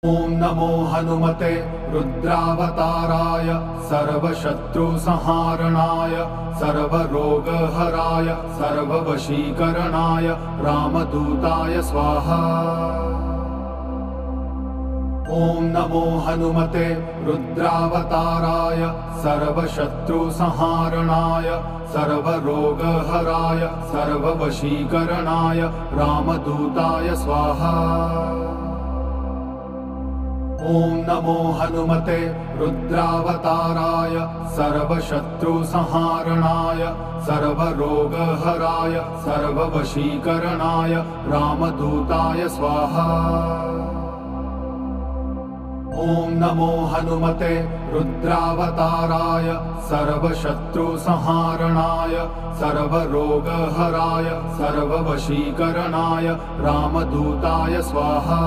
ॐ नमो हनुमते रुद्रावताराय सर्वशत्रुसंहारणाय सर्वरोगहराय सर्ववशीकरणाय रामदूताय स्वाहा। ॐ नमो हनुमते रुद्रावताराय सर्वशत्रुसंहारणाय सर्वरोगहराय सर्ववशीकरणाय रामदूताय स्वाहा। ॐ नमो हनुमते रुद्रावताराय सर्वशत्रुसंहारणाय सर्वरोगहराय सर्ववशीकरणाय रामदूताय स्वाहा। ॐ नमो हनुमते रुद्रावताराय सर्वशत्रुसंहारणाय सर्वरोगहराय सर्ववशीकरणाय रामदूताय स्वाहा।